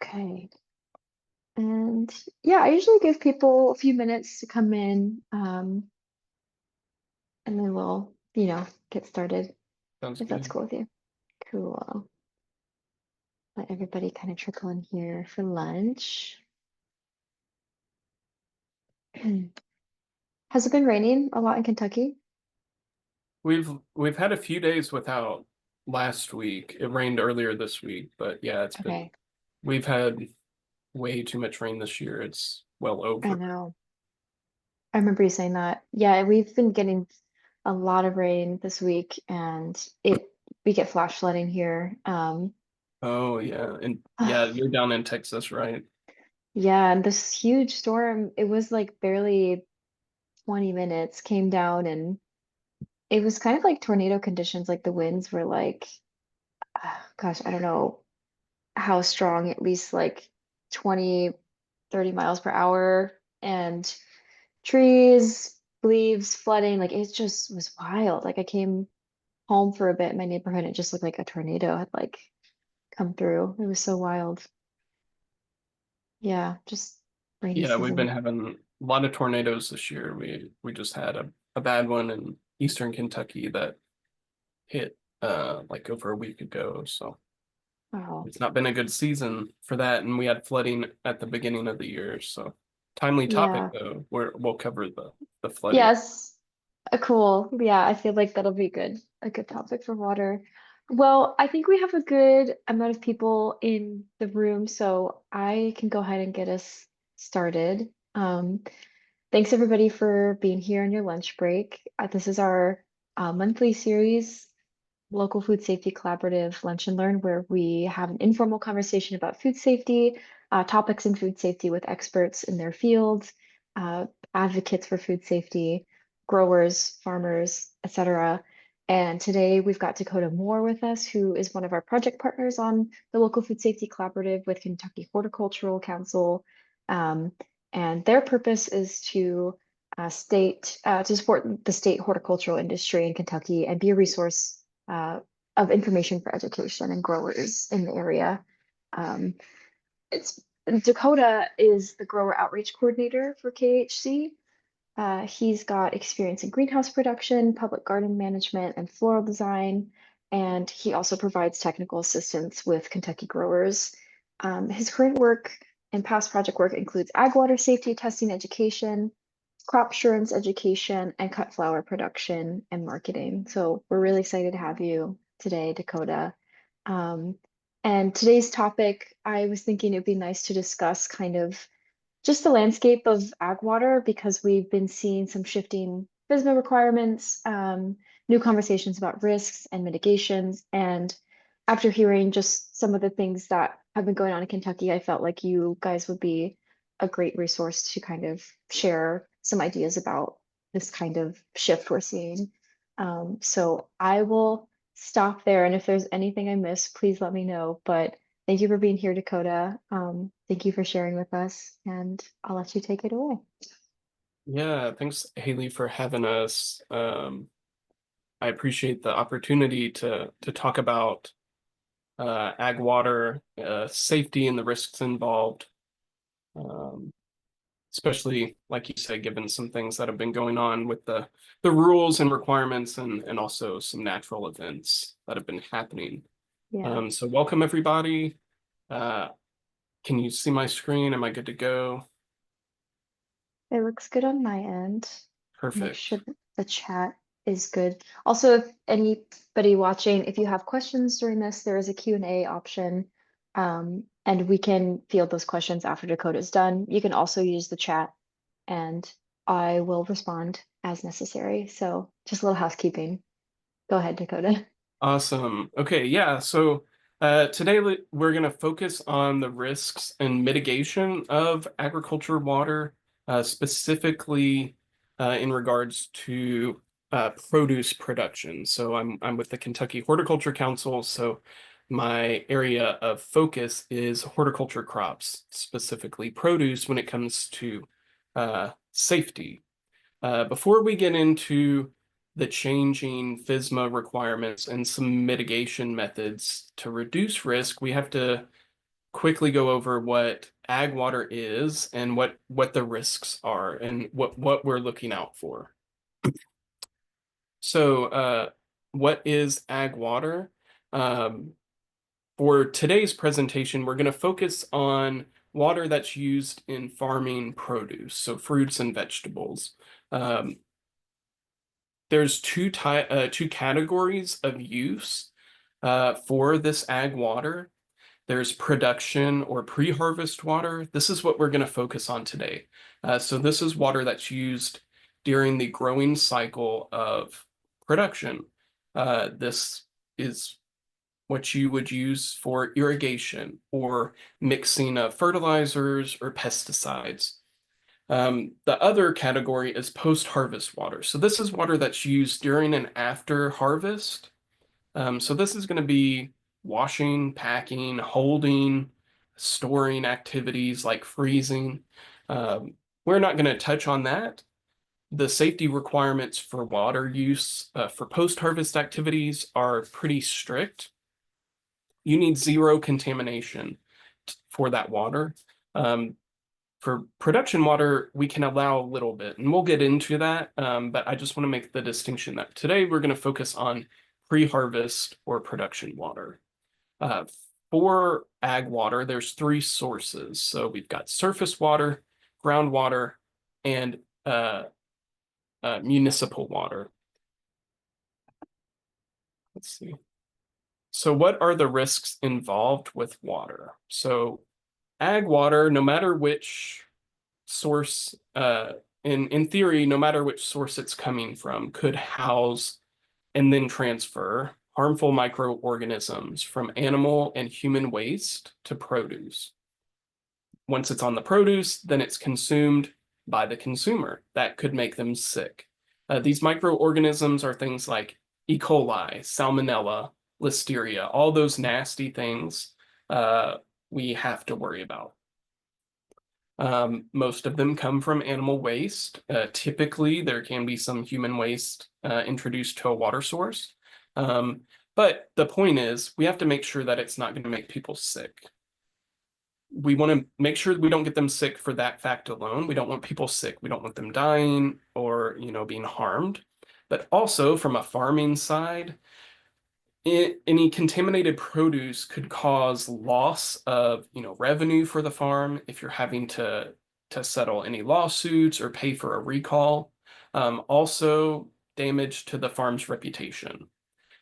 Okay. And yeah, I usually give people a few minutes to come in, and then we'll, get started Sounds if that's good. cool with you. Cool. Let everybody kind of trickle in here for lunch. Has it been raining a lot in Kentucky? We've had a few days without last week. It rained earlier this week, but yeah, Okay, we've had way too much rain this year. It's well I over. know. I remember you saying that. Yeah, we've been getting a lot of rain this week, and it we get flash flooding here. Oh yeah. And yeah, you're down in Texas, right? Yeah, and this huge storm, it was like barely 20 minutes, came down and it was kind of like tornado conditions. Like the winds were like, gosh, I don't know how strong, at least like 20, 30 miles per hour, and trees, leaves flooding. Like it just was wild. Like I came home for a bit in my neighborhood, and it just looked like a tornado had like come through. It was so wild. Yeah, just rainy Yeah, we've been season. having a lot of tornadoes this year. We just had a bad one in eastern Kentucky that hit like over a week ago. So Wow. it's not been a good season for that. And we had flooding at the beginning of the year. So timely topic Yeah. though. We'll cover the flooding. Yes. Cool. Yeah, I feel like that'll be good. A good topic for water. Well, I think we have a good amount of people in the room, so I can go ahead and get us started. Thanks everybody for being here on your lunch break. This is our monthly series, Local Food Safety Collaborative Lunch and Learn, where we have an informal conversation about food safety, topics in food safety with experts in their fields, uh, advocates for food safety, growers, farmers, etc. And today we've got Dakota Moore with us, who is one of our project partners on the Local Food Safety Collaborative with Kentucky Horticultural Council. Um, and their purpose is to support the state horticultural industry in Kentucky and be a resource uh, of information for education and growers in the area. Um, it's Dakota is the grower outreach coordinator for KHC. He's got experience in greenhouse production, public garden management, and floral design, and he also provides technical assistance with Kentucky growers. His current work and past project work includes ag water safety testing education, crop assurance education, and cut flower production and marketing. So we're really excited to have you today, Dakota. Um, and today's topic, I was thinking it'd be nice to discuss kind of just the landscape of ag water because we've been seeing some shifting FSMA requirements, new conversations about risks and mitigations. And after hearing just some of the things that have been going on in Kentucky, I felt like you guys would be a great resource to kind of share some ideas about this kind of shift we're seeing. So I will stop there. And if there's anything I missed, please let me know. But thank you for being here, Dakota. Thank you for sharing with us, and I'll let you take it away. Yeah, thanks, Haley, for having us. I appreciate the opportunity to talk about ag water safety and the risks involved, um, especially like you said, given some things that have been going on with the rules and requirements, and also some natural events that have been happening. Yeah, So welcome everybody. Uh, can you see my screen? Am I good to go? it looks good on my end. Make sure Perfect. that the chat is good. Also, if anybody watching, if you have questions during this, there is a Q&A option, and we can field those questions after Dakota's done. You can also use the chat, and I will respond as necessary. So just a little housekeeping. Go ahead, Dakota. Awesome. Okay, yeah. So today we're going to focus on the risks and mitigation of agriculture water, specifically in regards to produce production. So I'm with the Kentucky Horticulture Council. So my area of focus is horticulture crops, specifically produce when it comes to safety. Before we get into the changing FSMA requirements and some mitigation methods to reduce risk, we have to quickly go over what ag water is and what the risks are and what we're looking out for. So, what is ag water? Um, for today's presentation, we're going to focus on water that's used in farming produce, so fruits and vegetables. Um, there's two categories of use for this ag water. There's production or pre-harvest water. This is what we're going to focus on today. So this is water that's used during the growing cycle of production. This is what you would use for irrigation or mixing of fertilizers or pesticides. The other category is post-harvest water. So this is water that's used during and after harvest. So this is going to be washing, packing, holding, storing activities like freezing. Um, we're not going to touch on that. The safety requirements for water use for post-harvest activities are pretty strict. You need zero contamination for that water. Um, for production water, we can allow a little bit, and we'll get into that. But I just want to make the distinction that today we're going to focus on pre-harvest or production water. Uh, for ag water, there's three sources. So we've got surface water, groundwater, and municipal water. Let's see. So what are the risks involved with water? So ag water, no matter which source, in theory, no matter which source it's coming from, could house and then transfer harmful microorganisms from animal and human waste to produce. Once it's on the produce, then it's consumed by the consumer. That could make them sick. These microorganisms are things like E. coli, Salmonella, Listeria, all those nasty things we have to worry about. Most of them come from animal waste. Typically, there can be some human waste introduced to a water source. But the point is, we have to make sure that it's not going to make people sick. We want to make sure we don't get them sick for that fact alone. We don't want people sick. We don't want them dying or, being harmed. But also from a farming side, any contaminated produce could cause loss of revenue for the farm if you're having to settle any lawsuits or pay for a recall. Also damage to the farm's reputation.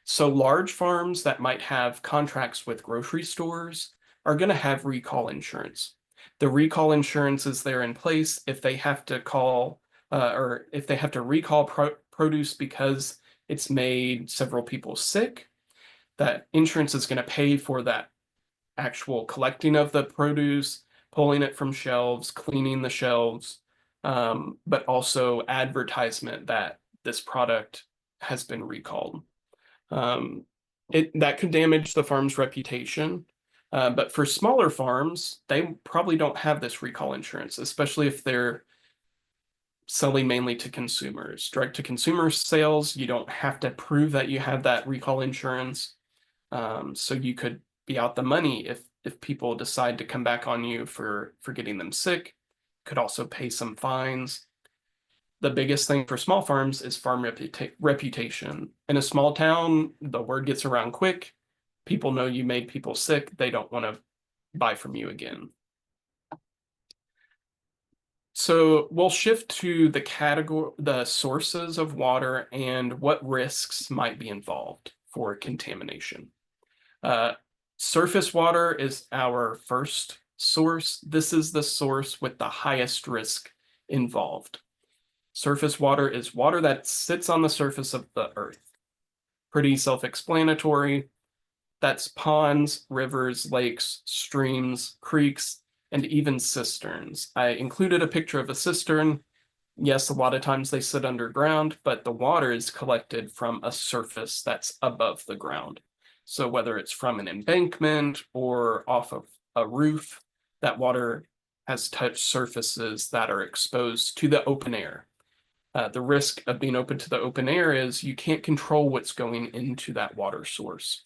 So large farms that might have contracts with grocery stores are going to have recall insurance. The recall insurance is there in place if they have to call or if they have to recall produce because it's made several people sick. That insurance is going to pay for that actual collecting of the produce, pulling it from shelves, cleaning the shelves, but also advertisement that this product has been recalled. That could damage the farm's reputation. But for smaller farms, they probably don't have this recall insurance, especially if they're selling mainly to consumers. Direct to consumer sales, you don't have to prove that you have that recall insurance. So you could be out the money if people decide to come back on you for getting them sick. Could also pay some fines. The biggest thing for small farms is farm reputation. In a small town, the word gets around quick. People know you made people sick. They don't want to buy from you again. So we'll shift to the sources of water and what risks might be involved for contamination. Surface water is our first source. This is the source with the highest risk involved. Surface water is water that sits on the surface of the earth. Pretty self-explanatory. That's ponds, rivers, lakes, streams, creeks, and even cisterns. I included a picture of a cistern. Yes, a lot of times they sit underground, but the water is collected from a surface that's above the ground. So whether it's from an embankment or off of a roof, that water has touched surfaces that are exposed to the open air. The risk of being open to the open air is you can't control what's going into that water source.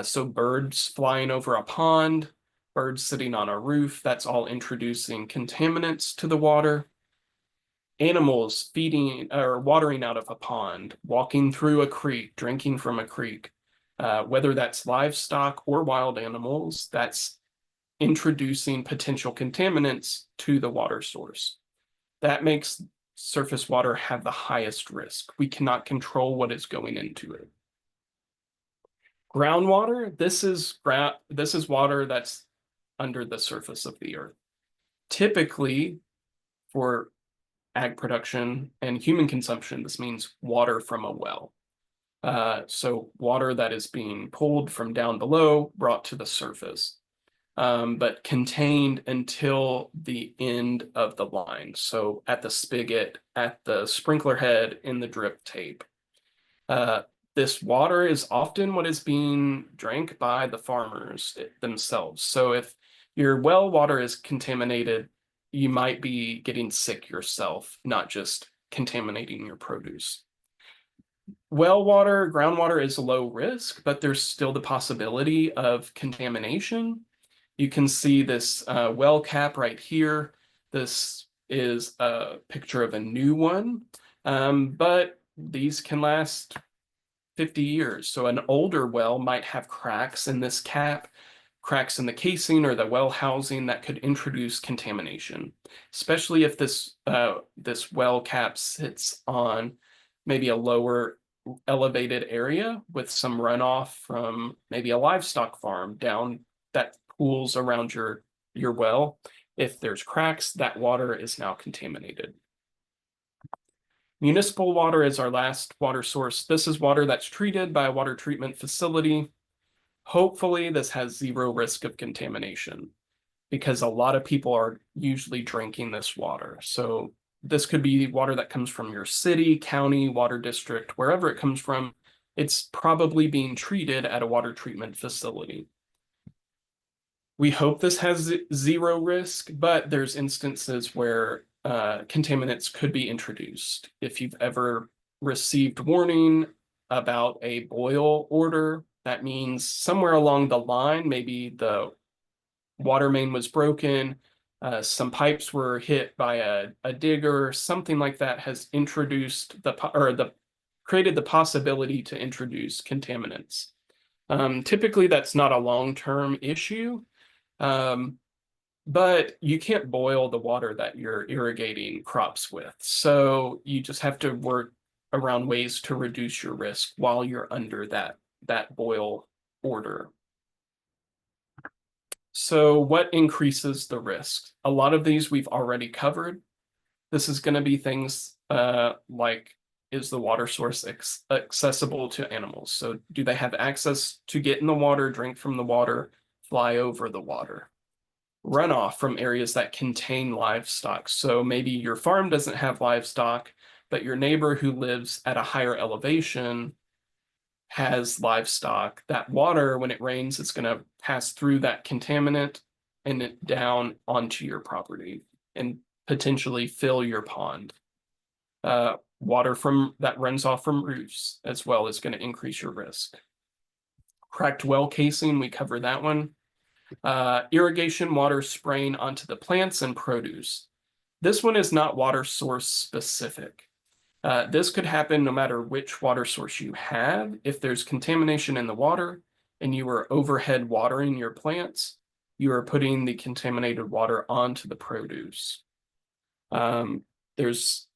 So birds flying over a pond birds sitting on a roof, that's all introducing contaminants to the water. Animals feeding or watering out of a pond, walking through a creek, drinking from a creek, whether that's livestock or wild animals, that's introducing potential contaminants to the water source. That makes surface water have the highest risk. We cannot control what is going into it. Groundwater, this is water that's under the surface of the earth. Typically, for ag production and human consumption, this means water from a well. So water that is being pulled from down below, brought to the surface, but contained until the end of the line. So at the spigot, at the sprinkler head, in the drip tape. Uh, this water is often what is being drank by the farmers themselves. So if your well water is contaminated, you might be getting sick yourself, not just contaminating your produce. Well water, groundwater is low risk, but there's still the possibility of contamination. You can see this well cap right here. This is a picture of a new one, but these can last 50 years. So an older well might have cracks in this cap, cracks in the casing or the well housing that could introduce contamination, especially if this well cap sits on maybe a lower elevated area with some runoff from maybe a livestock farm down that pools around your well. If there's cracks, that water is now contaminated. Municipal water is our last water source. This is water that's treated by a water treatment facility. Hopefully, this has zero risk of contamination because a lot of people are usually drinking this water. So this could be water that comes from your city, county, water district, wherever it comes from. It's probably being treated at a water treatment facility. We hope this has zero risk, but there's instances where contaminants could be introduced. If you've ever received warning about a boil order, that means somewhere along the line, maybe the water main was broken, some pipes were hit by a digger, something like that has introduced created the possibility to introduce contaminants. Typically, that's not a long-term issue. But you can't boil the water that you're irrigating crops with. So you just have to work around ways to reduce your risk while you're under that boil order. So what increases the risk? A lot of these we've already covered. This is going to be things like, is the water source accessible to animals? So do they have access to get in the water, drink from the water, fly over the water? Runoff from areas that contain livestock. So maybe your farm doesn't have livestock, but your neighbor who lives at a higher elevation has livestock. That water, when it rains, it's going to pass through that contaminant and it down onto your property and potentially fill your pond. Water from that runs off from roofs as well is going to increase your risk. Cracked well casing, we covered that one. Irrigation water spraying onto the plants and produce. This one is not water source specific. This could happen no matter which water source you have. If there's contamination in the water and you are overhead watering your plants, you are putting the contaminated water onto the produce. There's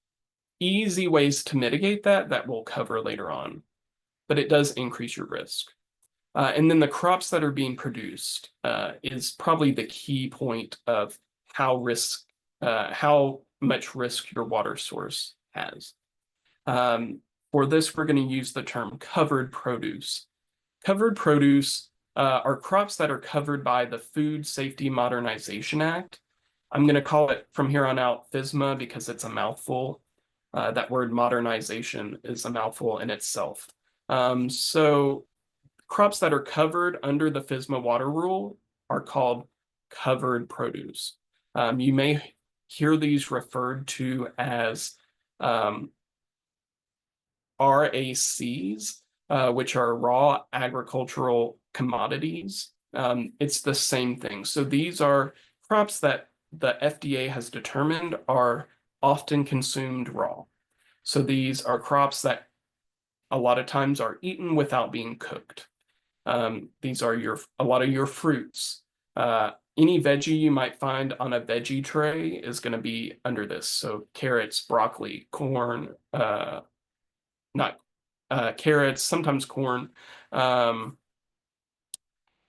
easy ways to mitigate that we'll cover later on, but it does increase your risk. And then the crops that are being produced is probably the key point of how much risk your water source has. For this, we're going to use the term covered produce. Covered produce are crops that are covered by the Food Safety Modernization Act. I'm going to call it from here on out FSMA because it's a mouthful. That word modernization is a mouthful in itself. So crops that are covered under the FSMA water rule are called covered produce. You may hear these referred to as RACs, which are raw agricultural commodities. It's the same thing. So these are crops that the FDA has determined are often consumed raw. So these are crops that a lot of times are eaten without being cooked. These are a lot of your fruits. Any veggie you might find on a veggie tray is going to be under this. So carrots, broccoli, corn, not carrots, sometimes corn. Um,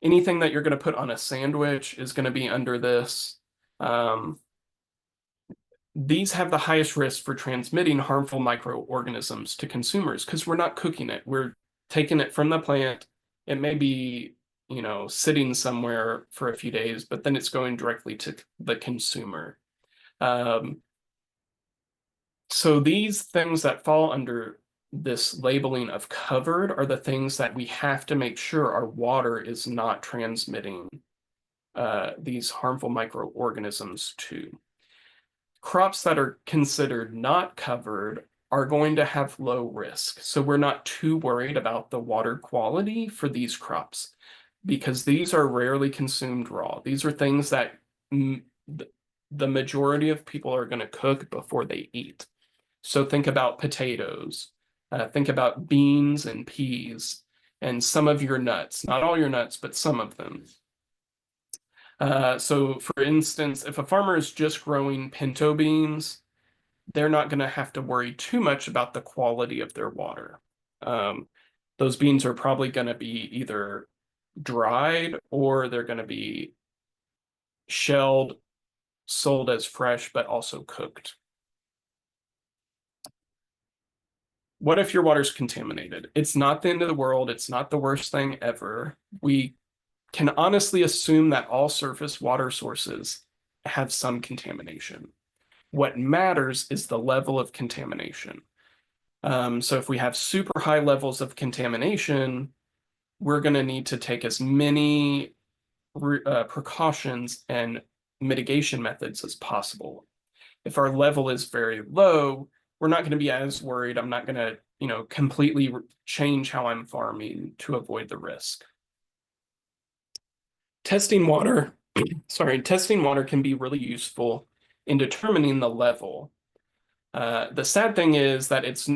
Anything that you're going to put on a sandwich is going to be under this. Um, these have the highest risk for transmitting harmful microorganisms to consumers because we're not cooking it. We're taking it from the plant. It may be, sitting somewhere for a few days, but then it's going directly to the consumer. Um, so these things that fall under this labeling of covered are the things that we have to make sure our water is not transmitting these harmful microorganisms to. Crops that are considered not covered are going to have low risk. So we're not too worried about the water quality for these crops because these are rarely consumed raw. These are things that the majority of people are going to cook before they eat. So think about potatoes, think about beans and peas, and some of your nuts, not all your nuts, but some of them. So for instance, if a farmer is just growing pinto beans, they're not going to have to worry too much about the quality of their water. Um, those beans are probably going to be either dried or they're going to be shelled, sold as fresh, but also cooked. What if your water's contaminated? It's not the end of the world. It's not the worst thing ever. We can honestly assume that all surface water sources have some contamination. What matters is the level of contamination. So if we have super high levels of contamination, we're going to need to take as many precautions and mitigation methods as possible. If our level is very low, we're not going to be as worried. I'm not going to, completely change how I'm farming to avoid the risk. Testing water, testing water can be really useful in determining the level. The sad thing is that it's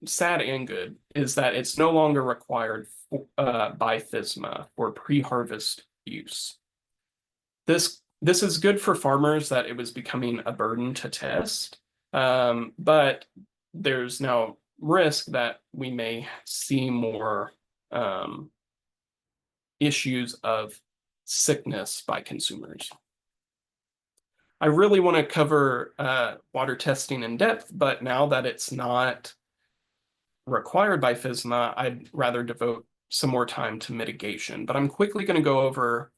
sad and good is that it's no longer required by FSMA for pre-harvest use. This is good for farmers that it was becoming a burden to test, but there's now risk that we may see more issues of sickness by consumers. I really want to cover water testing in depth, but now that it's not required by FSMA, I'd rather devote some more time to mitigation. But I'm quickly going to go over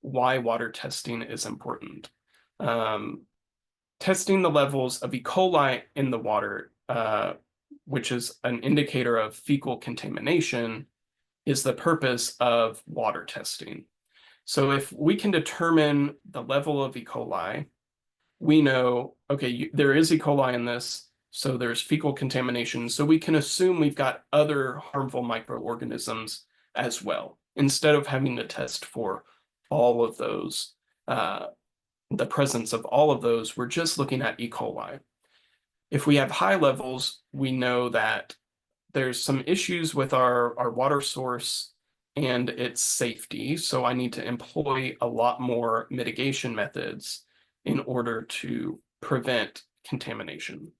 why water testing is important. Testing the levels of E. coli in the water, which is an indicator of fecal contamination, is the purpose of water testing. So if we can determine the level of E. coli, we know, okay, there is E. coli in this, so there's fecal contamination. So we can assume we've got other harmful microorganisms as well, instead of having to test for all of those, the presence of all of those, we're just looking at E. coli. If we have high levels, we know that there's some issues with our water source and its safety. So I need to employ a lot more mitigation methods in order to prevent contamination.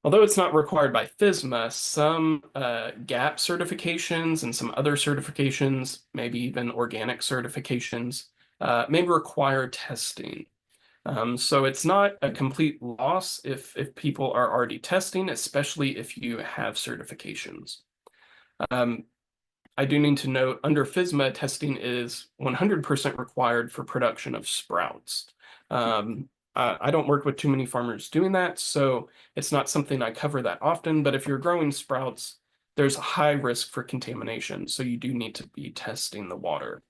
Although it's not required by FSMA, some GAP certifications and some other certifications, maybe even organic certifications, may require testing. So it's not a complete loss if people are already testing, especially if you have certifications. I do need to note, under FSMA, testing is 100% required for production of sprouts. I don't work with too many farmers doing that, so it's not something I cover that often, but if you're growing sprouts, there's a high risk for contamination, so you do need to be testing the water.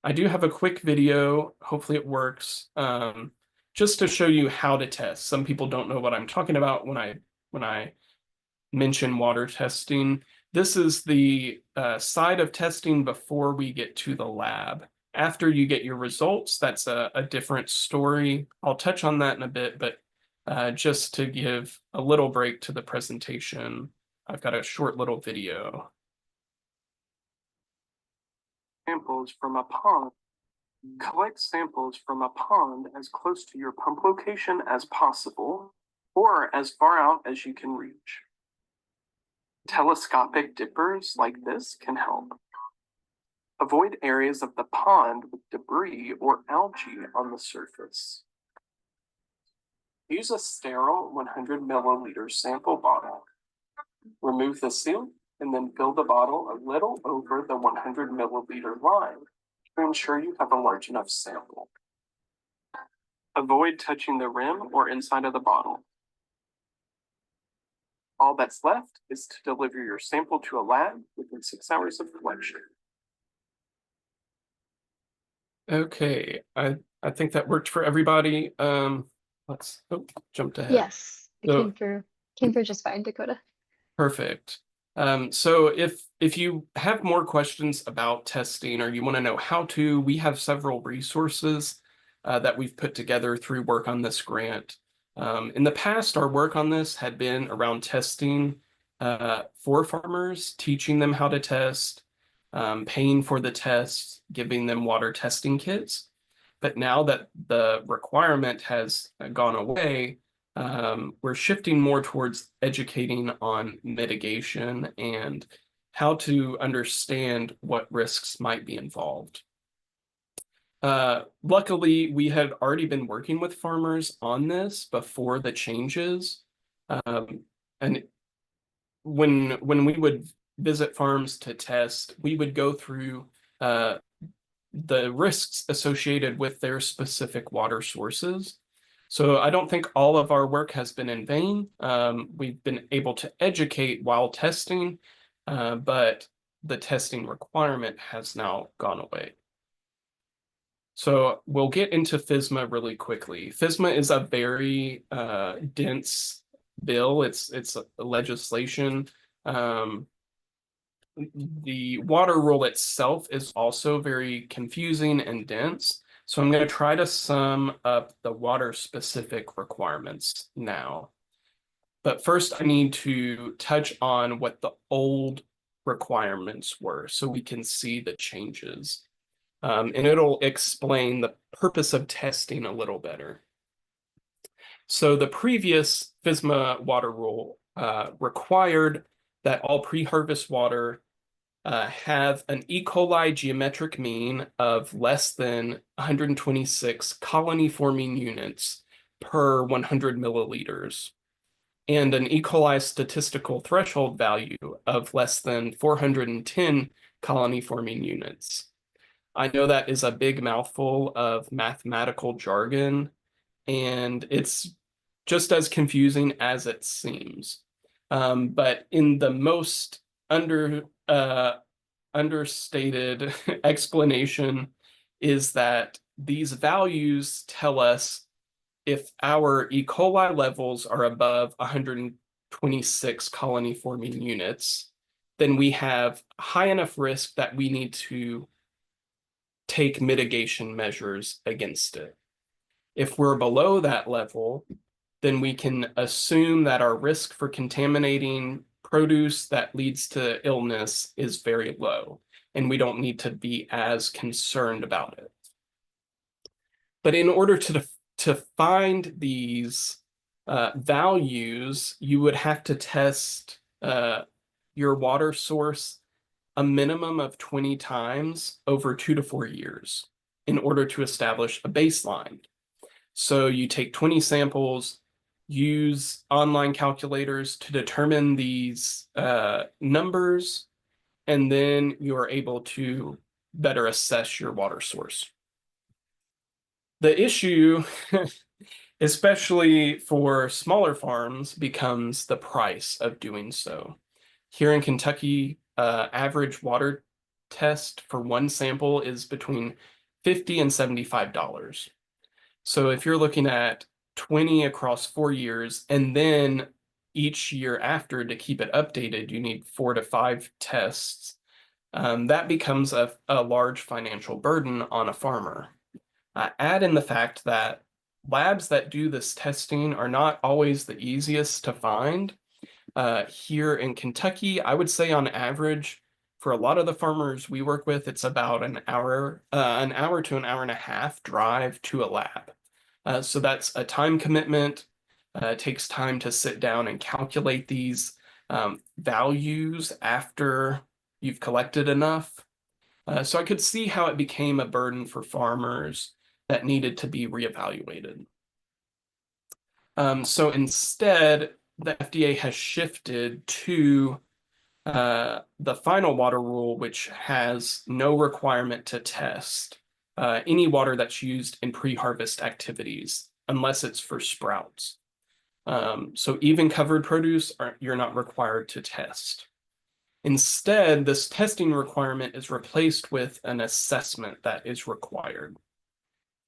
I do have a quick video, hopefully it works, just to show you how to test. Some people don't know what I'm talking about when I mention water testing. this is the side of testing before we get to the lab. After you get your results, that's a different story. I'll touch on that in a bit, but just to give a little break to the presentation, I've got a short little video. Samples from a pond. Collect samples from a pond as close to your pump location as possible, or as far out as you can reach. Telescopic dippers like this can help. Avoid areas of the pond with debris or algae on the surface. Use a sterile 100 milliliter sample bottle. Remove the seal and then fill the bottle a little over the 100 milliliter line to ensure you have a large enough sample. Avoid touching the rim or inside of the bottle. All that's left is to deliver your sample to a lab within 6 hours of collection. Okay, I think that worked for everybody. Let's jumped ahead. Yes, it So came through just fine, Dakota. perfect. So if you have more questions about testing or you want to know how to, we have several resources that we've put together through work on this grant. In the past, our work on this had been around testing for farmers, teaching them how to test, paying for the tests, giving them water testing kits. But now that the requirement has gone away, we're shifting more towards educating on mitigation and how to understand what risks might be involved. Luckily, we had already been working with farmers on this before the changes. And when we would visit farms to test, we would go through the risks associated with their specific water sources. So I don't think all of our work has been in vain. We've been able to educate while testing, but the testing requirement has now gone away. So we'll get into FSMA really quickly. FSMA is a very dense bill. It's a legislation. The water rule itself is also very confusing and dense. So I'm going to try to sum up the water specific requirements now. But first I need to touch on what the old requirements were so we can see the changes. And it'll explain the purpose of testing a little better. So the previous FSMA water rule required that all pre-harvest water have an E. coli geometric mean of less than 126 colony forming units per 100 milliliters, and an E. coli statistical threshold value of less than 410 colony forming units. I know that is a big mouthful of mathematical jargon, and it's just as confusing as it seems. But in the most understated explanation is that these values tell us if our E. coli levels are above 126 colony forming units, then we have high enough risk that we need to take mitigation measures against it. If we're below that level, then we can assume that our risk for contaminating produce that leads to illness is very low, and we don't need to be as concerned about it. But in order to find these values, you would have to test your water source a minimum of 20 times over 2 to 4 years in order to establish a baseline. So you take 20 samples, use online calculators to determine these numbers, and then you're able to better assess your water source. The issue, especially for smaller farms, becomes the price of doing so. Here in Kentucky, average water test for one sample is between $50 and $75. So if you're looking at 20 across 4 years, and then each year after to keep it updated, you need 4 to 5 tests. That becomes a large financial burden on a farmer. Add in the fact that labs that do this testing are not always the easiest to find. Here in Kentucky, I would say on average, for a lot of the farmers we work with, it's about an hour to an hour and a half drive to a lab. So that's a time commitment. It takes time to sit down and calculate these values after you've collected enough. So I could see how it became a burden for farmers that needed to be reevaluated. So instead, the FDA has shifted to the final water rule, which has no requirement to test any water that's used in pre-harvest activities, unless it's for sprouts. So even covered produce, you're not required to test. Instead, this testing requirement is replaced with an assessment that is required.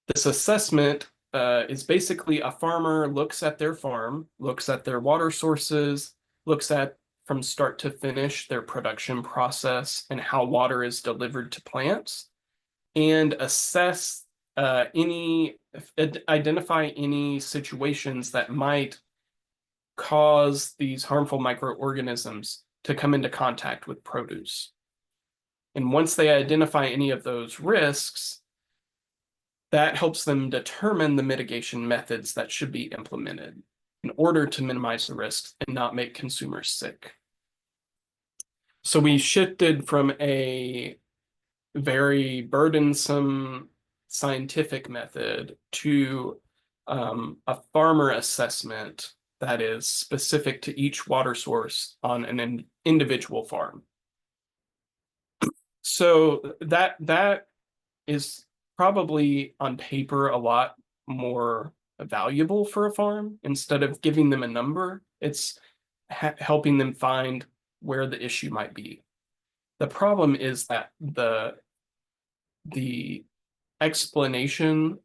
This assessment is basically a farmer looks at their farm, looks at their water sources, looks at from start to finish their production process and how water is delivered to plants, and assess identify any situations that might cause these harmful microorganisms to come into contact with produce. And once they identify any of those risks, that helps them determine the mitigation methods that should be implemented in order to minimize the risks and not make consumers sick. So we shifted from a very burdensome scientific method to a farmer assessment that is specific to each water source on an individual farm. So that is probably on paper a lot more valuable for a farm. Instead of giving them a number, it's helping them find where the issue might be. The problem is that the explanation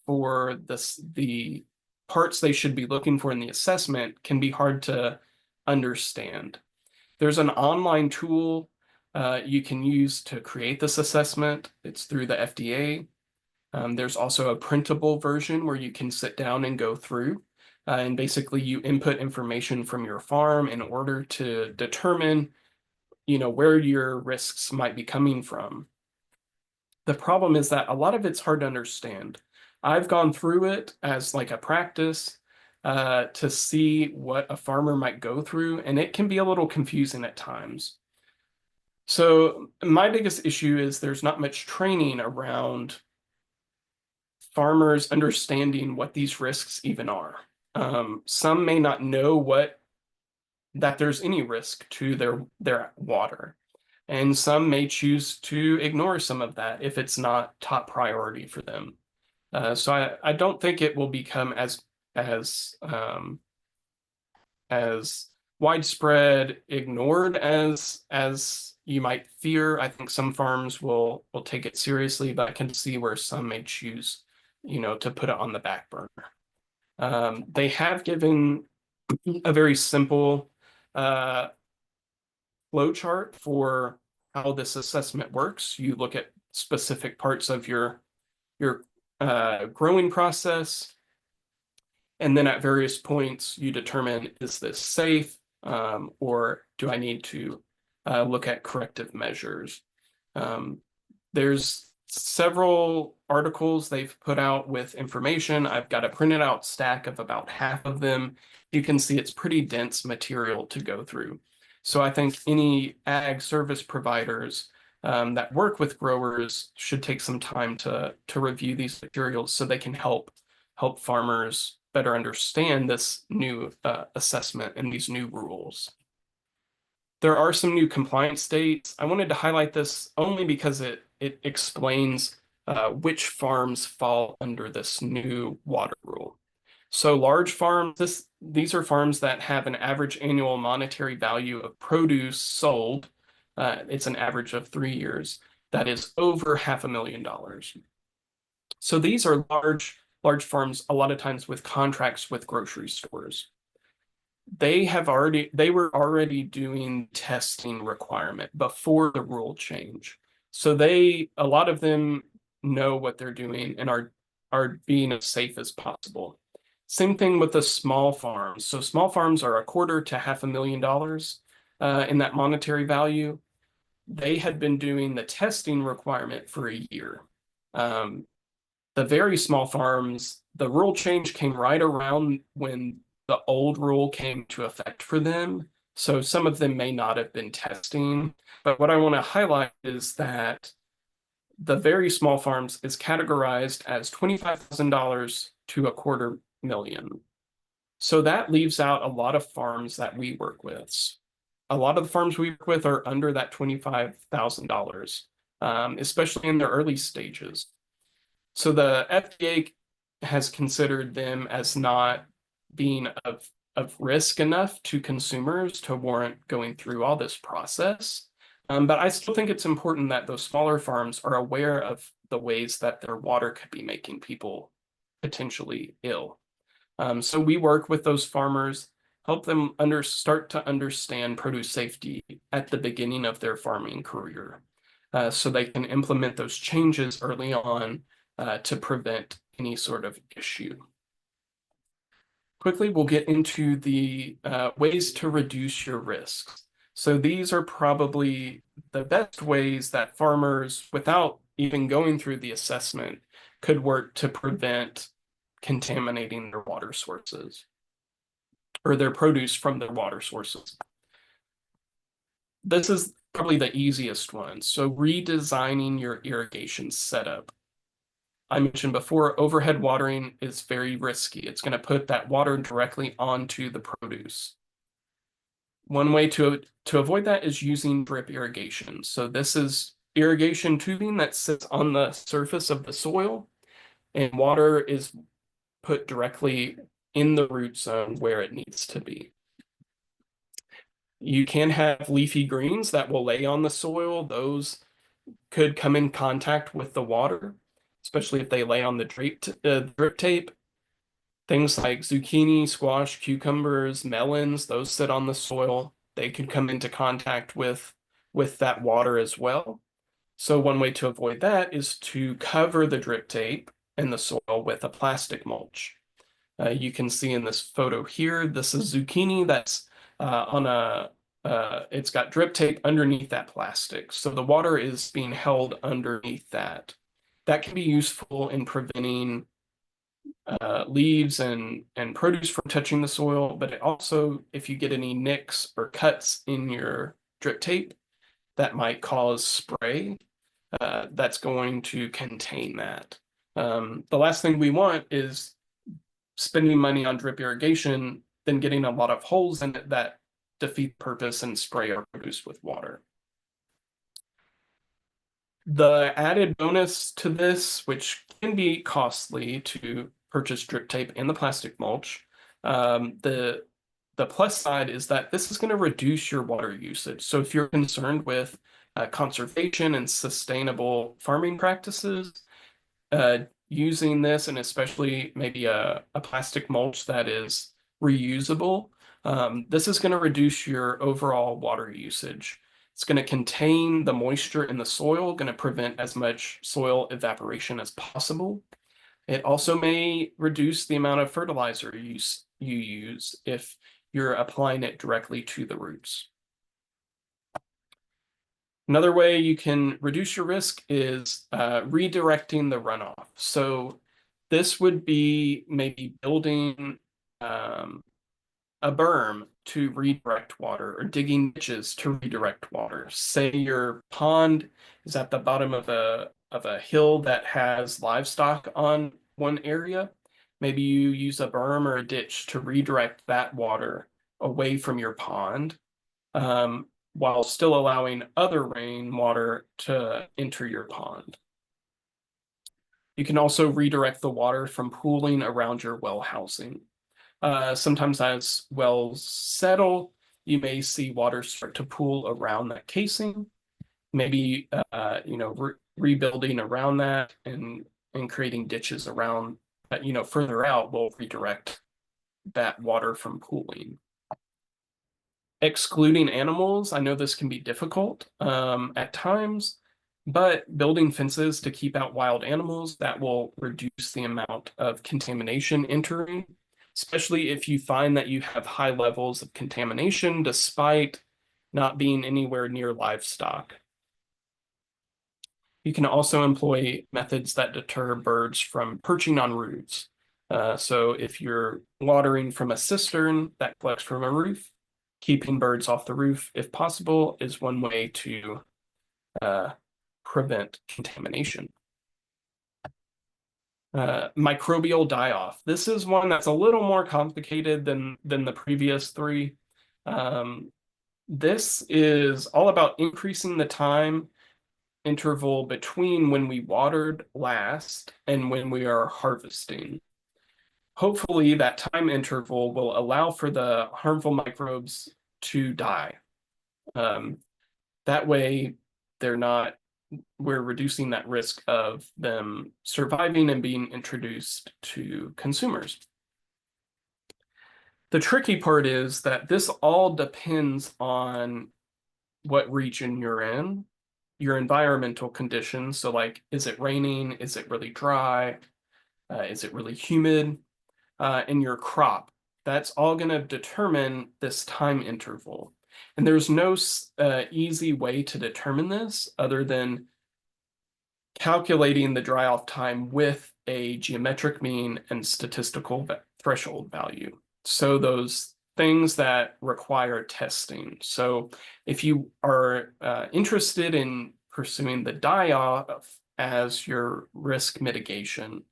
for the parts they should be looking for in the assessment can be hard to understand. There's an online tool you can use to create this assessment. It's through the FDA. There's also a printable version where you can sit down and go through. And basically you input information from your farm in order to determine, where your risks might be coming from. The problem is that a lot of it's hard to understand. I've gone through it as like a practice to see what a farmer might go through, and it can be a little confusing at times. So my biggest issue is there's not much training around farmers understanding what these risks even are. Some may not know that there's any risk to their water. And some may choose to ignore some of that if it's not top priority for them. So I don't think it will become as widespread ignored as you might fear. I think some farms will take it seriously, but I can see where some may choose, to put it on the back burner. They have given a very simple flow chart for how this assessment works. You look at specific parts of your growing process, and then at various points you determine, is this safe, or do I need to look at corrective measures? There's several articles they've put out with information. I've got a printed out stack of about half of them. You can see it's pretty dense material to go through. So I think any ag service providers that work with growers should take some time to review these materials so they can help farmers better understand this new assessment and these new rules. There are some new compliance dates. I wanted to highlight this only because it explains which farms fall under this new water rule. So large farms, these are farms that have an average annual monetary value of produce sold. It's an average of 3 years. That is over $500,000. So these are large farms, a lot of times with contracts with grocery stores. they were already doing testing requirement before the rule change. So a lot of them know what they're doing and are being as safe as possible. Same thing with the small farms. So small farms are a quarter to $500,000 in that monetary value. They had been doing the testing requirement for a year. Um, the very small farms, the rule change came right around when the old rule came to effect for them. So some of them may not have been testing. But what I want to highlight is that the very small farms is categorized as $25,000 to a quarter million. So that leaves out a lot of farms that we work with. A lot of the farms we work with are under that $25,000, especially in their early stages. So the FDA has considered them as not being of risk enough to consumers to warrant going through all this process. But I still think it's important that those smaller farms are aware of the ways that their water could be making people potentially ill. So we work with those farmers, help them start to understand produce safety at the beginning of their farming career, so they can implement those changes early on to prevent any sort of issue. Quickly, we'll get into the ways to reduce your risks. So these are probably the best ways that farmers, without even going through the assessment, could work to prevent contaminating their water sources or their produce from their water sources. This is probably the easiest one. So redesigning your irrigation setup. I mentioned before, overhead watering is very risky. It's going to put that water directly onto the produce. One way to avoid that is using drip irrigation. So this is irrigation tubing that sits on the surface of the soil, and water is put directly in the root zone where it needs to be. You can have leafy greens that will lay on the soil. Those could come in contact with the water, especially if they lay on the drip tape. Things like zucchini, squash, cucumbers, melons, those sit on the soil. They could come into contact with that water as well. So one way to avoid that is to cover the drip tape and the soil with a plastic mulch. You can see in this photo here, this is zucchini that's it's got drip tape underneath that plastic. So the water is being held underneath that. That can be useful in preventing leaves and produce from touching the soil, but it also, if you get any nicks or cuts in your drip tape, that might cause spray that's going to contain that. The last thing we want is spending money on drip irrigation, then getting a lot of holes in it that defeat purpose and spray our produce with water. The added bonus to this, which can be costly to purchase drip tape and the plastic mulch, the plus side is that this is going to reduce your water usage. So if you're concerned with conservation and sustainable farming practices, using this, and especially maybe a plastic mulch that is reusable, this is going to reduce your overall water usage. It's going to contain the moisture in the soil, going to prevent as much soil evaporation as possible. It also may reduce the amount of fertilizer you use if you're applying it directly to the roots. Another way you can reduce your risk is redirecting the runoff. So this would be maybe building a berm to redirect water or digging ditches to redirect water. Say your pond is at the bottom of a hill that has livestock on one area. Maybe you use a berm or a ditch to redirect that water away from your pond, while still allowing other rainwater to enter your pond. You can also redirect the water from pooling around your well housing. Sometimes as wells settle, you may see water start to pool around that casing. Maybe rebuilding around that and creating ditches around that, further out will redirect that water from pooling. Excluding animals, I know this can be difficult at times, but building fences to keep out wild animals, that will reduce the amount of contamination entering, especially if you find that you have high levels of contamination despite not being anywhere near livestock. You can also employ methods that deter birds from perching on roofs. So if you're watering from a cistern that collects from a roof, keeping birds off the roof, if possible, is one way to uh, prevent contamination. Microbial die-off. This is one that's a little more complicated than the previous three. Um, this is all about increasing the time interval between when we watered last and when we are harvesting. Hopefully, that time interval will allow for the harmful microbes to die. Um, that way, we're reducing that risk of them surviving and being introduced to consumers. The tricky part is that this all depends on what region you're in, your environmental conditions. So, like, is it raining? Is it really dry? Is it really humid? And your crop. That's all going to determine this time interval. And there's no easy way to determine this other than calculating the dry off time with a geometric mean and statistical threshold value. So those things that require testing. So if you are interested in pursuing the die off as your risk mitigation,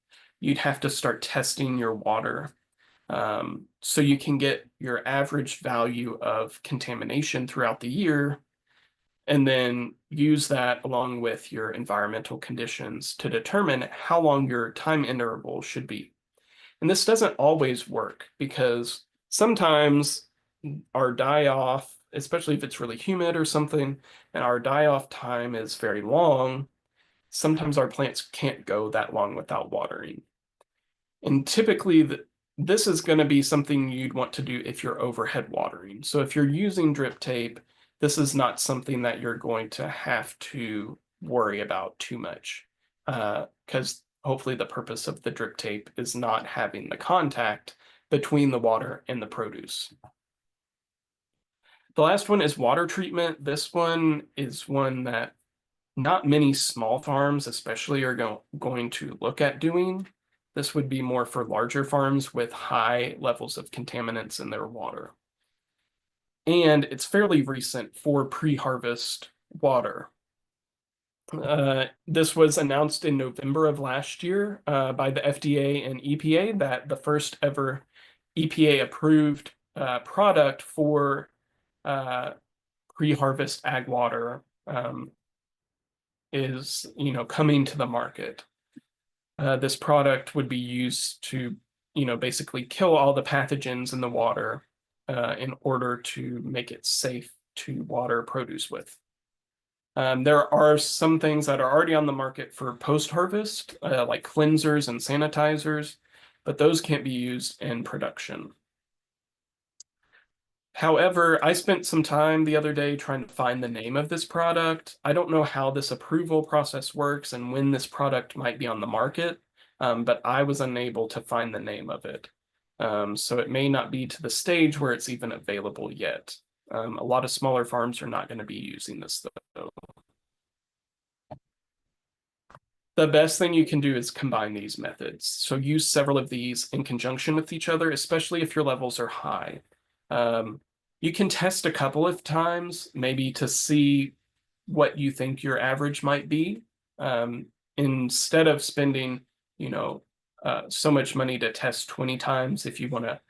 you'd have to start testing your water. So you can get your average value of contamination throughout the year and then use that along with your environmental conditions to determine how long your time interval should be. And this doesn't always work because sometimes our die off, especially if it's really humid or something, and our die off time is very long, sometimes our plants can't go that long without watering. And typically, this is going to be something you'd want to do if you're overhead watering. So if you're using drip tape, this is not something that you're going to have to worry about too much, because hopefully the purpose of the drip tape is not having the contact between the water and the produce. The last one is water treatment. This one is one that not many small farms, especially, are going to look at doing. This would be more for larger farms with high levels of contaminants in their water. And it's fairly recent for pre-harvest water. This was announced in November of last year by the FDA and EPA that the first ever EPA approved product for pre-harvest ag water is coming to the market. This product would be used to basically kill all the pathogens in the water in order to make it safe to water produce with. There are some things that are already on the market for post-harvest, like cleansers and sanitizers, but those can't be used in production. However, I spent some time the other day trying to find the name of this product. I don't know how this approval process works and when this product might be on the market, but I was unable to find the name of it. So it may not be to the stage where it's even available yet. A lot of smaller farms are not going to be using this though. The best thing you can do is combine these methods. So use several of these in conjunction with each other, especially if your levels are high. You can test a couple of times, maybe to see what you think your average might be. Instead of spending, so much money to test 20 times, if you want to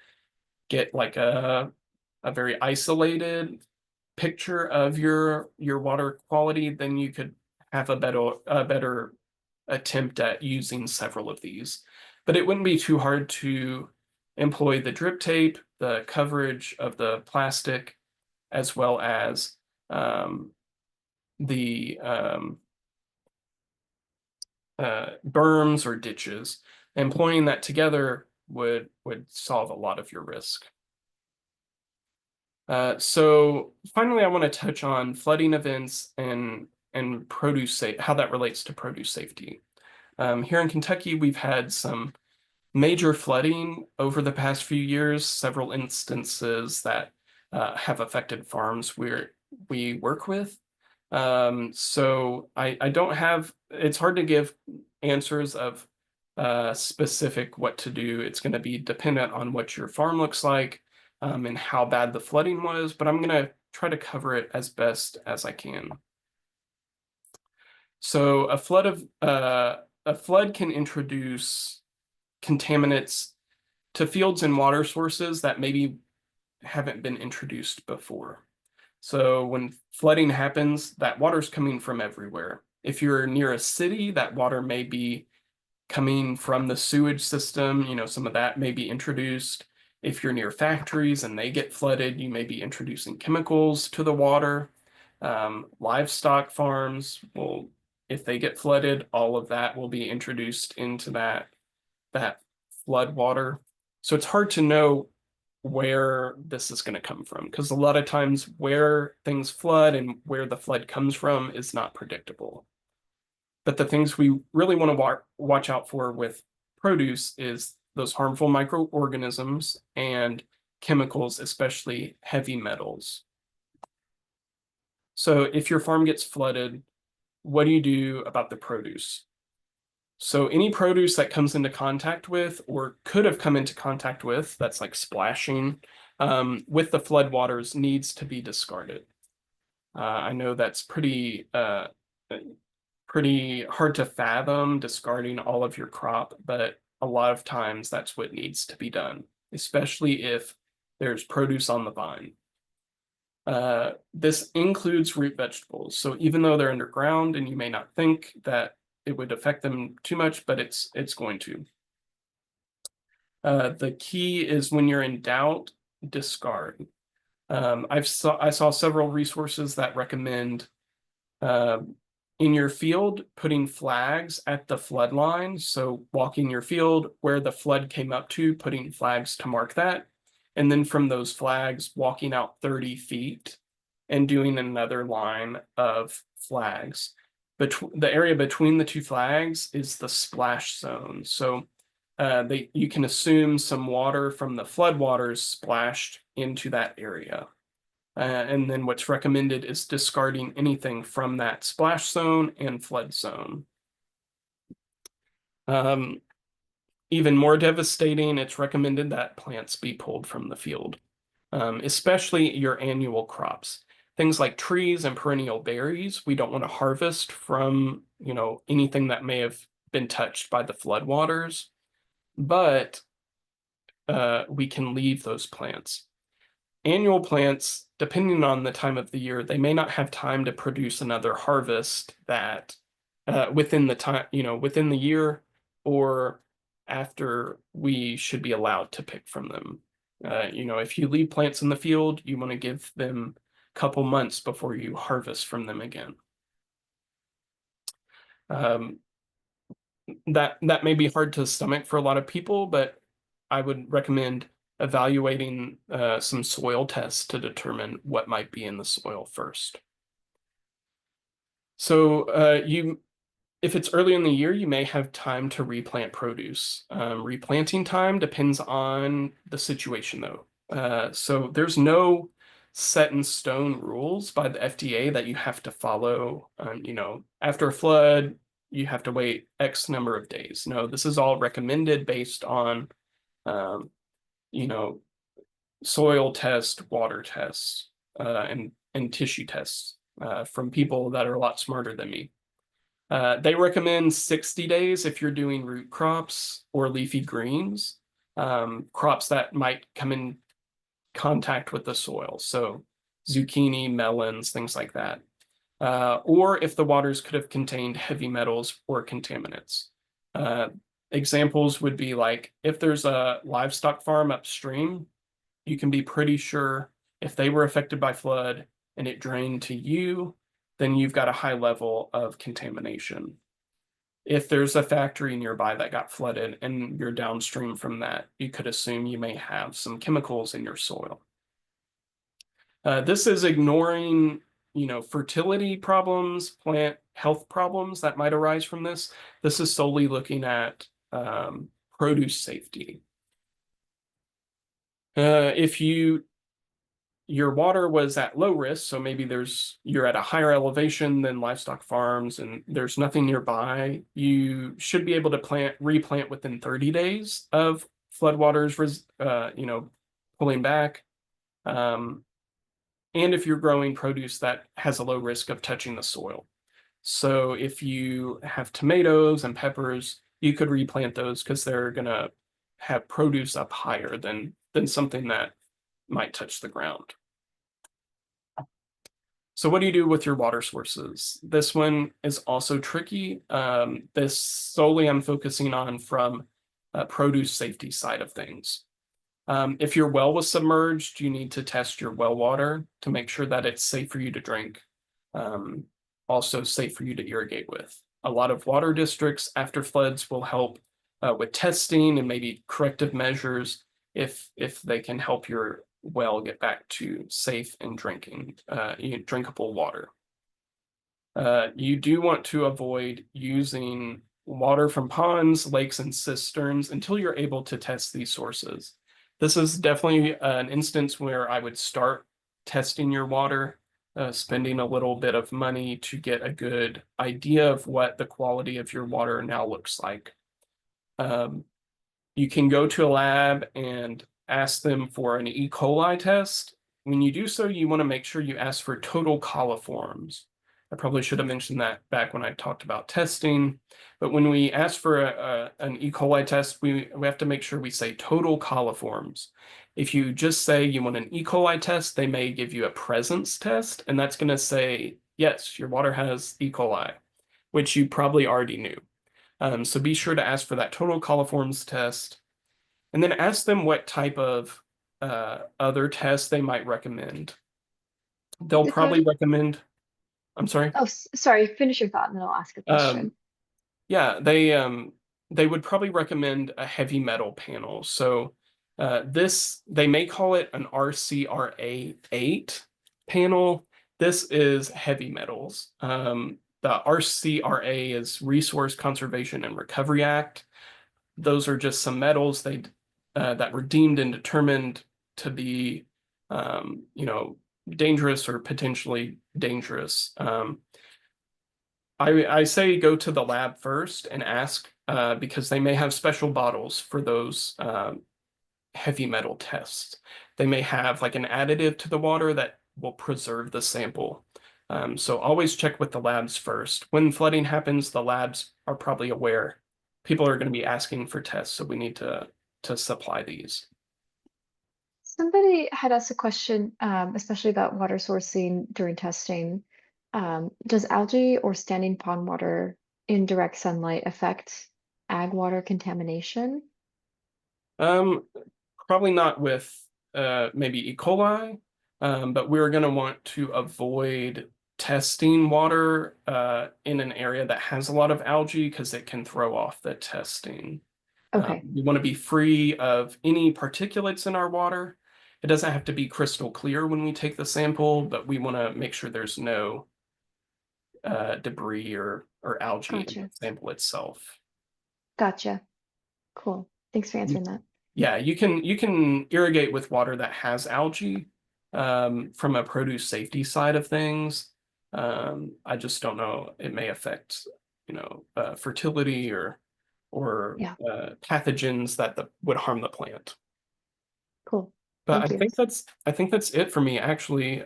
get like a very isolated picture of your water quality, then you could have a better attempt at using several of these. But it wouldn't be too hard to employ the drip tape, the coverage of the plastic, as well as the berms or ditches. Employing that together would solve a lot of your risk. So finally, I want to touch on flooding events and how that relates to produce safety. Here in Kentucky, we've had some major flooding over the past few years, several instances that have affected farms where we work with. So I don't have, it's hard to give answers of specific what to do. It's going to be dependent on what your farm looks like and how bad the flooding was, but I'm going to try to cover it as best as I can. So a flood can introduce contaminants to fields and water sources that maybe haven't been introduced before. So when flooding happens, that water's coming from everywhere. If you're near a city, that water may be coming from the sewage system, some of that may be introduced. If you're near factories and they get flooded, you may be introducing chemicals to the water. Livestock farms will, if they get flooded, all of that will be introduced into that flood water. So it's hard to know where this is going to come from because a lot of times where things flood and where the flood comes from is not predictable. But the things we really want to watch out for with produce is those harmful microorganisms and chemicals, especially heavy metals. So if your farm gets flooded, what do you do about the produce? So any produce that comes into contact with or could have come into contact with, that's like splashing, with the floodwaters needs to be discarded. I know that's pretty hard to fathom discarding all of your crop, but a lot of times that's what needs to be done, especially if there's produce on the vine. This includes root vegetables. So even though they're underground and you may not think that it would affect them too much, but it's going to. The key is when you're in doubt, discard. I saw several resources that recommend uh, in your field putting flags at the flood line. So walking your field where the flood came up to, putting flags to mark that. And then from those flags, walking out 30 feet and doing another line of flags. The area between the two flags is the splash zone. So you can assume some water from the floodwaters splashed into that area. And then what's recommended is discarding anything from that splash zone and flood zone. Even more devastating, it's recommended that plants be pulled from the field, especially your annual crops. Things like trees and perennial berries, we don't want to harvest from, anything that may have been touched by the floodwaters, but we can leave those plants. Annual plants, depending on the time of the year, they may not have time to produce another harvest that within the year or after we should be allowed to pick from them. If you leave plants in the field, you want to give them a couple months before you harvest from them again. Um, that may be hard to stomach for a lot of people, but I would recommend evaluating some soil tests to determine what might be in the soil first. So if it's early in the year, you may have time to replant produce. Replanting time depends on the situation, though. So there's no set in stone rules by the FDA that you have to follow. After a flood, you have to wait X number of days. No, this is all recommended based on, um, you know, soil tests, water tests, and tissue tests from people that are a lot smarter than me. They recommend 60 days if you're doing root crops or leafy greens, crops that might come in contact with the soil. So zucchini, melons, things like that. Or if the waters could have contained heavy metals or contaminants. Examples would be like if there's a livestock farm upstream, you can be pretty sure if they were affected by flood and it drained to you, then you've got a high level of contamination. If there's a factory nearby that got flooded and you're downstream from that, you could assume you may have some chemicals in your soil. This is ignoring, fertility problems, plant health problems that might arise from this. This is solely looking at produce safety. If your water was at low risk, so maybe you're at a higher elevation than livestock farms and there's nothing nearby, you should be able to replant within 30 days of floodwaters, pulling back. Um, and if you're growing produce that has a low risk of touching the soil. So if you have tomatoes and peppers, you could replant those because they're gonna have produce up higher than something that might touch the ground. So what do you do with your water sources? This one is also tricky. This solely I'm focusing on from a produce safety side of things. If your well was submerged, you need to test your well water to make sure that it's safe for you to drink, um, also safe for you to irrigate with. A lot of water districts after floods will help with testing and maybe corrective measures if they can help your well get back to safe and drinkable water. You do want to avoid using water from ponds, lakes, and cisterns until you're able to test these sources. This is definitely an instance where I would start testing your water, spending a little bit of money to get a good idea of what the quality of your water now looks like. Um, you can go to a lab and ask them for an E. coli test. When you do so, you want to make sure you ask for total coliforms. I probably should have mentioned that back when I talked about testing. But when we ask for an E. coli test, we have to make sure we say total coliforms. If you just say you want an E. coli test, they may give you a presence test, and that's going to say, yes, your water has E. coli, which you probably already knew. So be sure to ask for that total coliforms test, and then ask them what type of other tests they might recommend. They'll probably Dakota, recommend, I'm sorry. oh, sorry, finish your thought and then I'll ask a question. Um, yeah, they would probably recommend a heavy metal panel. So this they may call it an RCRA 8 panel. This is heavy metals. The RCRA is Resource Conservation and Recovery Act. Those are just some metals that were deemed and determined to be, dangerous or potentially dangerous. I say go to the lab first and ask because they may have special bottles for those heavy metal tests. They may have like an additive to the water that will preserve the sample. So always check with the labs first. When flooding happens, the labs are probably aware. People are going to be asking for tests, so we need to supply these. Somebody had asked a question, especially about water sourcing during testing. Does algae or standing pond water in direct sunlight affect ag water contamination? Um, Probably not with maybe E. coli, but we're going to want to avoid testing water in an area that has a lot of algae because it can throw off the testing. Okay, We want to be free of any particulates in our water. It doesn't have to be crystal clear when we take the sample, but we want to make sure there's no debris or algae in the gotcha. sample itself. Gotcha. Cool. Thanks for answering that. Yeah, you can irrigate with water that has algae from a produce safety side of things. I just don't know. It may affect, fertility or Yeah, pathogens that would harm the plant. cool. But Thank you. I think that's it for me, actually.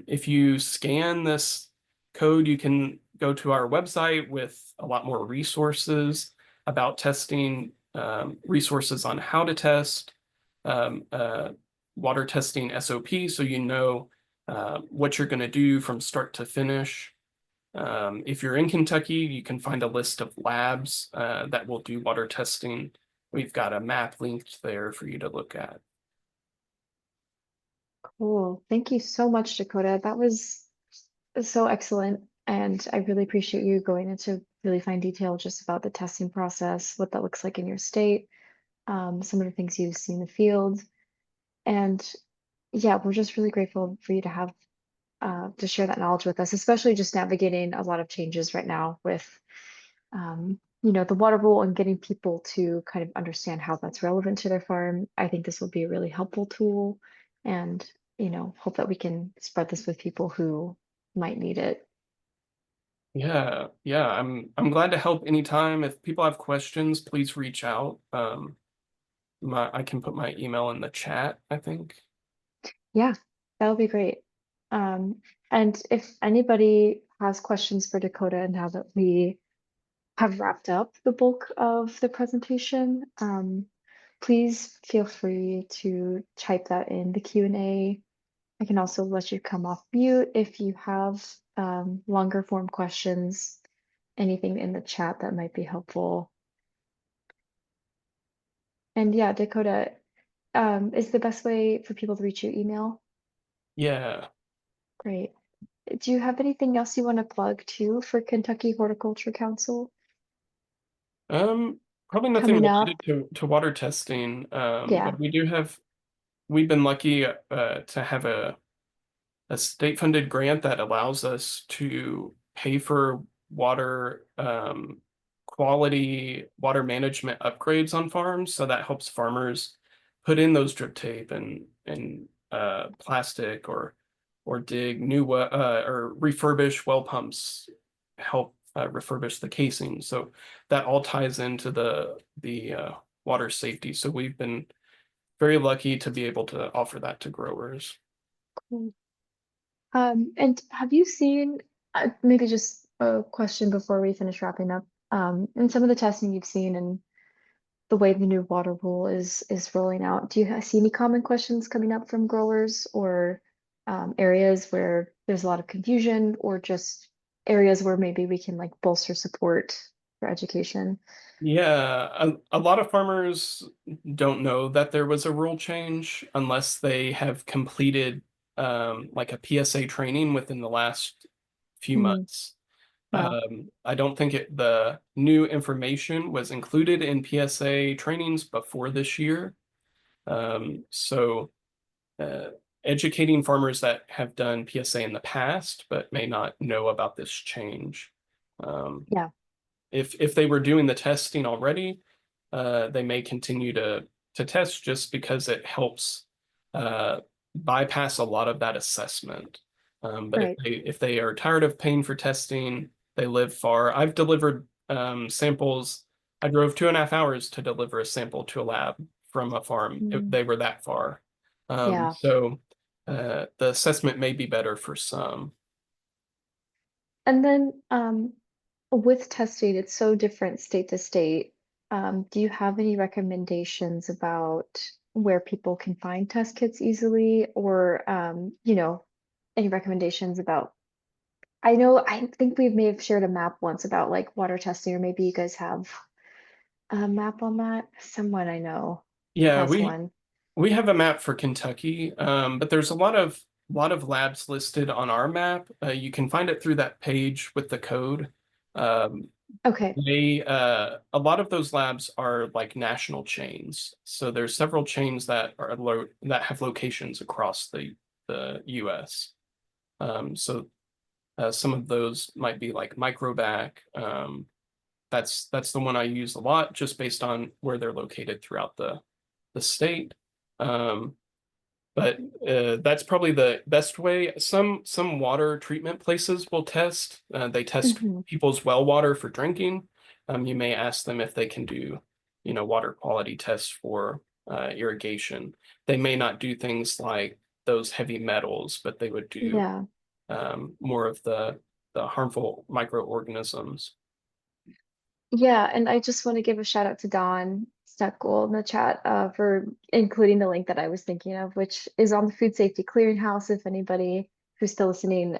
If you scan this code, you can go to our website with a lot more resources about testing, resources on how to test, um, uh, water testing SOP, so you know what you're going to do from start to finish. If you're in Kentucky, you can find a list of labs that will do water testing. We've got a map linked there for you to look at. Cool. Thank you so much, Dakota. That was so excellent. And I really appreciate you going into really fine detail just about the testing process, what that looks like in your state, some of the things you see in the field. And yeah, we're just really grateful for you to have to share that knowledge with us, especially just navigating a lot of changes right now with the water rule and getting people to kind of understand how that's relevant to their farm. I think this will be a really helpful tool and, hope that we can spread this with people who might need it. Yeah, yeah, I'm glad to help anytime. If people have questions, please reach out. I can put my email in the chat, I think. Yeah, that would be great. Um, and if anybody has questions for Dakota now that we have wrapped up the bulk of the presentation, please feel free to type that in the Q&A. I can also let you come off mute if you have longer form questions, anything in the chat that might be helpful. And yeah, Dakota, is the best way for people to reach your email? Yeah. Great. Do you have anything else you want to plug too for Kentucky Horticulture Council Um, Probably nothing coming related up? to water testing. Yeah. But we've been lucky to have a state-funded grant that allows us to pay for water quality water management upgrades on farms. So that helps farmers put in those drip tape and plastic or dig or refurbish well pumps, help refurbish the casing. So that all ties into the water safety. So we've been very lucky to be able to offer that to growers. Cool. And have you seen, maybe just a question before we finish wrapping up, in some of the testing you've seen and the way the new water rule is rolling out, do you see any common questions coming up from growers or areas where there's a lot of confusion or just areas where maybe we can like bolster support for education? Yeah, a lot of farmers don't know that there was a rule change unless they have completed like a PSA training within the last few Mm, months. wow. I don't think the new information was included in PSA trainings before this year. So uh, educating farmers that have done PSA in the past but may not know about this change. Um, Yeah, if they were doing the testing already, they may continue to test just because it helps uh, bypass a lot of that assessment. But right. if they are tired of paying for testing, they live far. I've delivered samples. I drove 2.5 hours to deliver a sample to a lab from a farm. Mm, They were that far. yeah. So the assessment may be better for some. And then with testing, it's so different state to state. Do you have any recommendations about where people can find test kits easily, or any recommendations about? I think we may have shared a map once about like water testing, or maybe you guys have a map on that. Someone I know Yeah, has one. we have a map for Kentucky, but there's a lot of labs listed on our map. You can find it through that page with the code. Um, Okay. a lot of those labs are like national chains. So there's several chains that have locations across the U.S. So some of those might be like Microbac. That's the one I use a lot, just based on where they're located throughout the state. Um, but that's probably the best way. Some water treatment places will test. They test Hmm. people's well water for drinking. You may ask them if they can do, water quality tests for irrigation. They may not do things like those heavy metals, but they would do Yeah. more of the harmful microorganisms. Yeah, and I just want to give a shout out to Don Steckel in the chat for including the link that I was thinking of, which is on the Food Safety Clearinghouse. If anybody who's still listening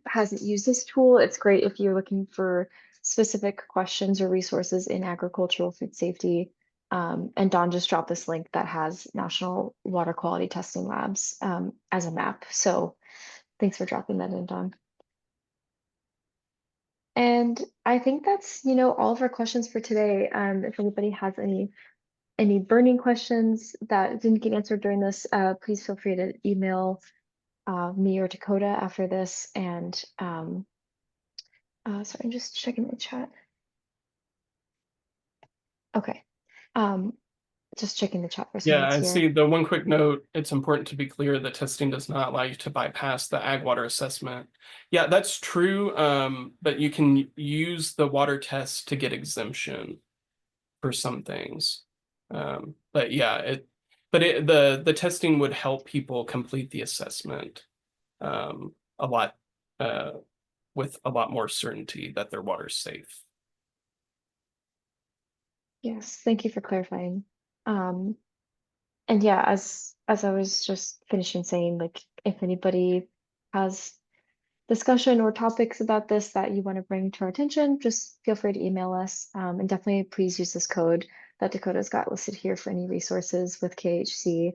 hasn't used this tool, it's great if you're looking for specific questions or resources in agricultural food safety. And Don just dropped this link that has National Water Quality Testing Labs as a map. So thanks for dropping that in, Don. And I think that's all of our questions for today. If anybody has any any burning questions that didn't get answered during this, please feel free to email me or Dakota after this. And sorry, I'm just checking the chat. Okay. Um, just checking the chat for some Yeah, notes I here. see the one quick note. It's important to be clear that testing does not allow you to bypass the ag water assessment. Yeah, that's true. But you can use the water test to get exemption for some things. But yeah, the testing would help people complete the assessment a lot uh, with a lot more certainty that their water's safe. Yes, thank you for clarifying. Um, and yeah, as I was just finishing saying, like if anybody has discussion or topics about this that you want to bring to our attention, just feel free to email us. And definitely please use this code that Dakota's got listed here for any resources with KHC.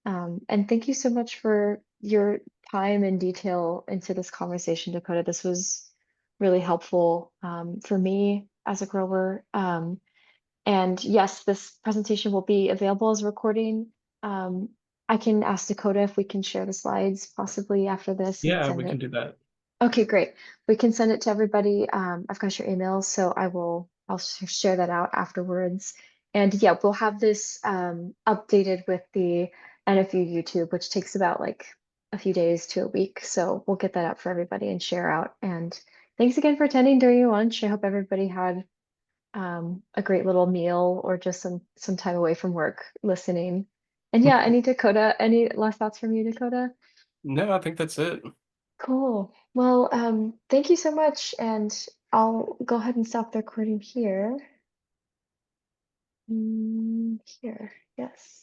And thank you so much for your time and detail into this conversation, Dakota. This was really helpful for me as a grower. And yes, this presentation will be available as a recording. Um, I can ask Dakota if we can share the slides possibly after this and Yeah, we send can it. do that. Okay, great. We can send it to everybody. I've got your email, so I'll share that out afterwards. And yeah, we'll have this updated with the NFU YouTube, which takes about like a few days to a week. So we'll get that out for everybody and share out. And thanks again for attending during your lunch. I hope everybody had a great little meal or just some time away from work listening. And yeah, any last thoughts from you, Dakota? No, I think that's it. Cool. Well, thank you so much, and I'll go ahead and stop the recording here. Here, yes.